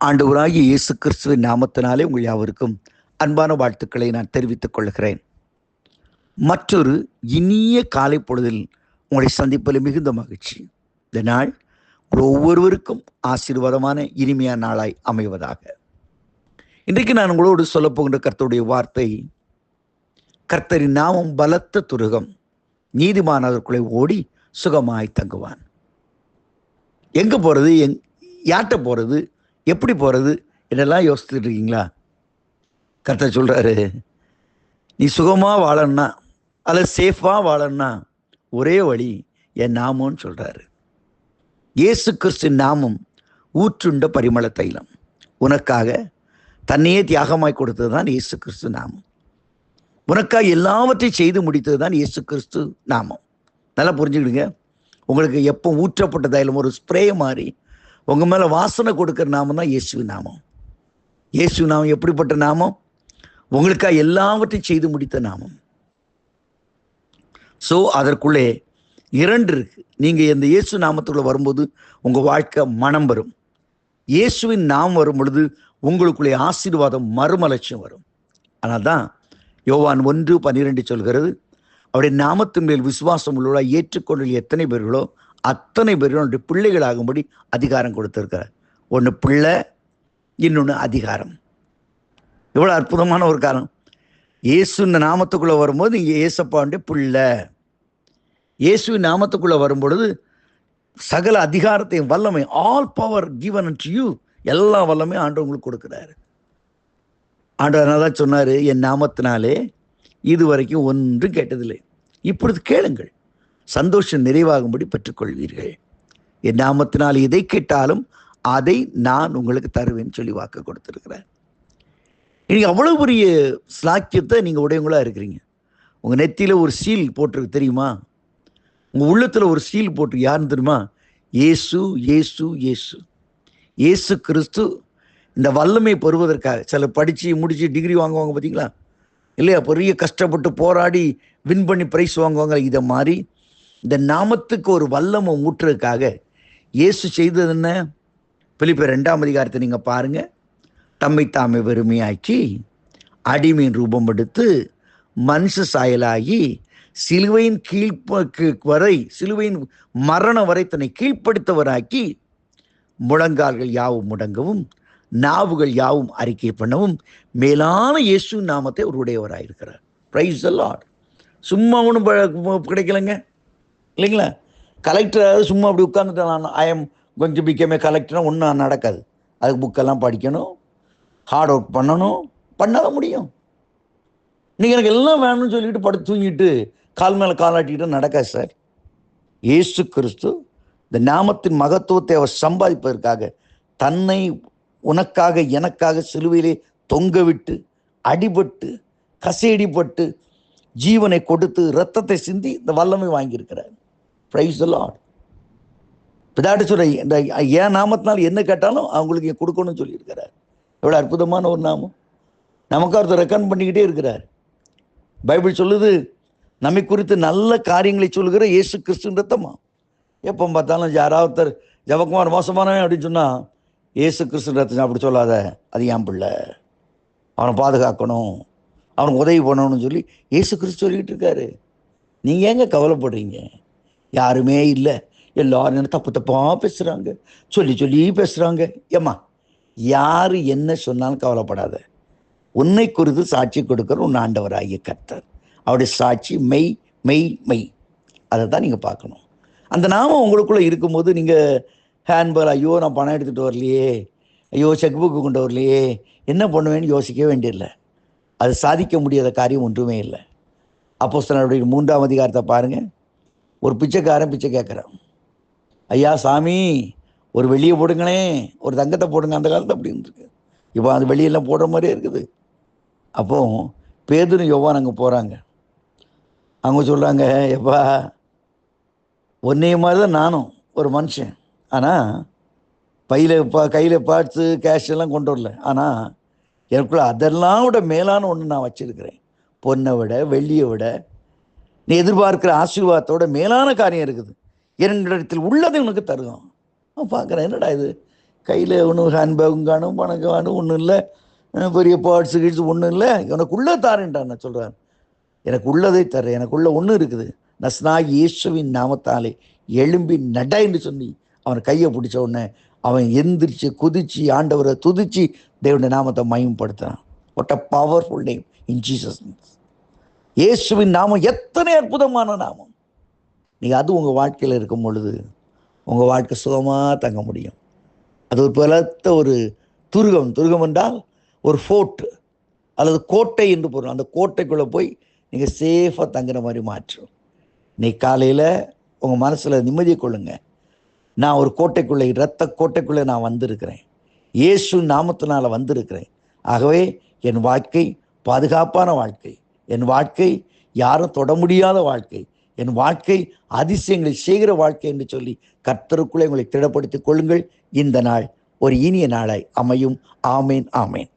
ஆண்டவராகிய இயேசு கிறிஸ்துவின் நாமத்தினாலே உங்கள் யாவருக்கும் அன்பான வாழ்த்துக்களை நான் தெரிவித்துக் கொள்கிறேன். மற்றொரு இனிய காலை பொழுதில் உங்களை சந்திப்பதில் மிகுந்த மகிழ்ச்சி. இந்த நாள் ஒவ்வொருவருக்கும் ஆசீர்வாதமான இனிமையான நாளாய் அமைவதாக. இன்றைக்கு நான் உங்களோடு சொல்லப்போகின்ற கர்த்தருடைய வார்த்தை, கர்த்தரின் நாமம் பலத்த துருகம், நீதிமான் அதற்குள்ளே ஓடி சுகமாய் தங்குவான். எங்க போறது, யார்கிட்ட போறது, எப்படி போறது இதெல்லாம் யோசிச்சுட்டு இருக்கீங்களா? கர்த்தர் சொல்றாரு, நீ சுகமா வாழணும்னா அல்லது சேஃபா வாழணும்னா ஒரே வழி என் நாமம்னு சொல்றாரு. இயேசு கிறிஸ்து நாமம் ஊற்றுண்ட பரிமள தைலம். உனக்காக தன்னையே தியாகமாய் கொடுத்தது தான் இயேசு கிறிஸ்து நாமம். உனக்காக எல்லாவற்றையும் செய்து முடித்தது தான் இயேசு கிறிஸ்து நாமம். நல்லா புரிஞ்சுக்கிடுங்க. உங்களுக்கு எப்போ ஊற்றப்பட்ட தைலம் ஒரு ஸ்ப்ரே மாதிரி உங்கள் மேலே வாசனை கொடுக்குற நாமம் தான் இயேசுவின் நாமம். இயேசு நாமம் எப்படிப்பட்ட நாமம்? உங்களுக்காக எல்லாவற்றையும் செய்து முடித்த நாமம். ஸோ அதற்குள்ளே இரண்டு இருக்கு. நீங்கள் இந்த இயேசு நாமத்துக்குள்ளே வரும்போது உங்கள் வாழ்க்கை மனம் வரும். இயேசுவின் நாமம் வரும் பொழுது உங்களுக்குள்ளே ஆசீர்வாதம் மறுமலட்சியம் வரும். ஆனால் தான் யோவான் 1:12 சொல்கிறது, அவருடைய நாமத்தின் மேல் விசுவாசம் உள்ளவர்களா ஏற்றுக்கொண்டு எத்தனை பேர்களோ அத்தனை பேரும் அவருடைய பிள்ளைகளாகும்படி அதிகாரம் கொடுத்திருக்கிறார். ஒன்று பிள்ளை, இன்னொன்று அதிகாரம். எவ்வளோ அற்புதமான ஒரு காரணம். இயேசு இந்த நாமத்துக்குள்ளே வரும்போது நீங்கள் ஏசப்பாவுடைய பிள்ளை. இயேசுவின் நாமத்துக்குள்ளே வரும்பொழுது சகல அதிகாரத்தையும் வல்லமை, all power given to you, எல்லா வல்லமையும் ஆண்டவர் உங்களுக்கு கொடுக்குறாரு. ஆண்டவர் தான் சொன்னார், என் நாமத்தினாலே இதுவரைக்கும் ஒன்றும் கேட்டதில்லை, இப்பொழுது கேளுங்கள், சந்தோஷம் நிறைவாகும்படி பெற்றுக்கொள்வீர்கள். என் நாமத்தினால் எதை கேட்டாலும் அதை நான் உங்களுக்கு தருவேன்னு சொல்லி வாக்கு கொடுத்துருக்கிறேன். இன்னைக்கு அவ்வளோ பெரிய ஸ்லாக்கியத்தை நீங்கள் உடையவங்களா இருக்கிறீங்க. உங்கள் நெத்தியில் ஒரு சீல் போட்டிருக்கு தெரியுமா? உங்கள் உள்ளத்தில் ஒரு சீல் போட்டு யாருன்னு தெரியுமா? இயேசு இயேசு இயேசு இயேசு கிறிஸ்து. இந்த வல்லமை பெறுவதற்காக சில படித்து முடித்து டிகிரி வாங்குவாங்க பார்த்தீங்களா, இல்லையா? பெரிய கஷ்டப்பட்டு போராடி வின் பண்ணி ப்ரைஸ் வாங்குவாங்க. இதை மாதிரி இந்த நாமத்துக்கு ஒரு வல்லமை ஊற்றுறதுக்காக இயேசு செய்தது என்ன? பிலிப்பியர் 2:2 நீங்கள் பாருங்க. தம்மை தாமே வெறுமையாக்கி அடிமையின் ரூபம் எடுத்து மனுஷ சாயலாகி சிலுவையின் சிலுவையின் மரணம் வரை தன்னை கீழ்ப்படுத்தவராக்கி முழங்கால்கள் யாவும் முடங்கவும் நாவுகள் யாவும் அறிக்கை பண்ணவும் மேலான இயேசு நாமத்தை அவருடையவராயிருக்கிறார். Praise the Lord. சும்மா ஒன்றும் கிடைக்கலங்க, இல்லைங்களா? கலெக்டர் சும்மா அப்படி உட்காந்துட்டு நான் I am going to become a கலெக்டர்னா ஒன்றும் நடக்காது. அதுக்கு புக்கெல்லாம் படிக்கணும், ஹார்ட் ஒர்க் பண்ணணும், பண்ணாத முடியும். நீங்கள் எனக்கு எல்லாம் வேணும்னு சொல்லிட்டு படுத்து தூங்கிட்டு கால் மேலே காலாட்டிக்கிட்டு நடக்காது சார். இயேசு கிறிஸ்து இந்த நாமத்தின் மகத்துவத்தை அவர் சம்பாதிப்பதற்காக தன்னை உனக்காக எனக்காக சிலுவையிலே தொங்க விட்டு அடிபட்டு கசையடிப்பட்டு ஜீவனை கொடுத்து இரத்தத்தை சிந்தி இந்த வல்லமை வாங்கியிருக்கிறார். Praise the Lord. பிதாட்டு சொல்ற இந்த என் நாமத்தினால் என்ன கேட்டாலும் அவங்களுக்கு கொடுக்கணும்னு சொல்லியிருக்கிறார். எவ்வளோ அற்புதமான ஒரு நாமம். நமக்கு ஒருத்தர் ரெக்கமெண்ட் பண்ணிக்கிட்டே இருக்கிறார். பைபிள் சொல்லுது, நம்மை குறித்து நல்ல காரியங்களை சொல்லுகிற இயேசு கிறிஸ்துவின் ரத்தமா. எப்போ பார்த்தாலும் யாராவது ஒருத்தர் ஜெபக்குமார் மோசமானவன் அப்படின்னு சொன்னால், இயேசு கிறிஸ்துவின் ரத்தம் அப்படி சொல்லாத, அது என் பிள்ளை, அவனை பாதுகாக்கணும், அவனுக்கு உதவி பண்ணணும்னு சொல்லி இயேசு கிறிஸ்து சொல்லிக்கிட்டு இருக்காரு. நீங்கள் ஏங்க கவலைப்படுறீங்க? யாருமே இல்லை, எல்லாரும் என்ன தப்பு தப்பாக பேசுகிறாங்க, சொல்லி பேசுகிறாங்க. ஏம்மா, யார் என்ன சொன்னாலும் கவலைப்படாத. உன்னை குறித்து சாட்சி கொடுக்குற உன் ஆண்டவராகிய கர்த்தர், அவருடைய சாட்சி மெய் மெய் மெய். அதை தான் நீங்கள் பார்க்கணும். அந்த நாமம் உங்களுக்குள்ளே இருக்கும்போது நீங்கள் ஹேண்ட்பேக், ஐயோ நான் பணம் எடுத்துகிட்டு வரலையே, ஐயோ செக் புக்கு கொண்டு வரலையே, என்ன பண்ணுவேன்னு யோசிக்க வேண்டியதில்லை. அது சாதிக்க முடியாத காரியம் ஒன்றுமே இல்லை. அப்போஸ்தலர்களுடைய 3:3 பாருங்கள். ஒரு பிச்சைக்காரன் பிச்சை கேட்குறான். ஐயா சாமி, ஒரு வெள்ளியை போடுங்களே, ஒரு தங்கத்தை போடுங்க. அந்த காலத்தில் அப்படி இருந்துருக்கு. இப்போ அந்த வெளியெல்லாம் போடுற மாதிரியே இருக்குது. அப்போ பேதுரு யோவான் அங்கே போகிறாங்க. அவங்க சொல்கிறாங்க, எப்பா ஒன்றைய மாதிரி தான் நானும் ஒரு மனுஷன், ஆனால் கையில் பார்ட்ஸு கேஷ் எல்லாம் கொண்டு வரல. ஆனால் எனக்குள்ள அதெல்லாம் விட மேலான ஒன்று நான் வச்சுருக்கிறேன். பொண்ணை விட வெள்ளியை விட நீ எதிர்பார்க்கிற ஆசீர்வாதத்தோட மேலான காரியம் இருக்குது. என்னிடத்தில் உள்ளதை உனக்கு தருவோம். பார்க்குறேன், என்னடா இது கையில் ஒன்றும் ஹேண்ட்பேக்கும் காணும், பணம் காணும், ஒன்றும் இல்லை, பெரிய பார்ட்ஸு கீட்ஸு ஒன்றும் இல்லை. எனக்குள்ளே தாரேன்டான். நான் சொல்கிறேன், எனக்கு உள்ளதை தர்றேன், எனக்குள்ள ஒன்று இருக்குது. நஸ்னாகி இயேசுவின் நாமத்தாலே எழும்பி நட என்று சொல்லி அவன் கையை பிடிச்ச உடனே அவன் எந்திரிச்சு குதிச்சு ஆண்டவரை துதிச்சு தேவனுடைய நாமத்தை மகிமைப்படுத்துறான். What a powerful name in Jesus. இயேசுவின் நாமம் எத்தனை அற்புதமான நாமம். நீங்கள் அது உங்கள் வாழ்க்கையில் இருக்கும் பொழுது உங்கள் வாழ்க்கை சுகமாக தங்க முடியும். அது ஒரு பலத்த ஒரு துருகம். துருகம் என்றால் ஒரு ஃபோர்ட் அல்லது கோட்டை என்று பொருள். அந்த கோட்டைக்குள்ளே போய் நீங்கள் சேஃபாக தங்குற மாதிரி மாற்றும். நீ காலையில் உங்கள் மனசில் நிம்மதியை கொள்ளுங்க. நான் ஒரு கோட்டைக்குள்ளே, இரத்த கோட்டைக்குள்ளே நான் வந்திருக்கிறேன், இயேசு நாமத்தினால் வந்திருக்கிறேன். ஆகவே என் வாழ்க்கை பாதுகாப்பான வாழ்க்கை, என் வாழ்க்கை யாரும் தொட முடியாத வாழ்க்கை, என் வாழ்க்கை அதிசயங்களை செய்கிற வாழ்க்கை என்று சொல்லி கர்த்தருக்குள்ளே உங்களை திடப்படுத்திக் கொள்ளுங்கள். இந்த நாள் ஒரு இனிய நாளாய் அமையும். ஆமேன், ஆமேன்.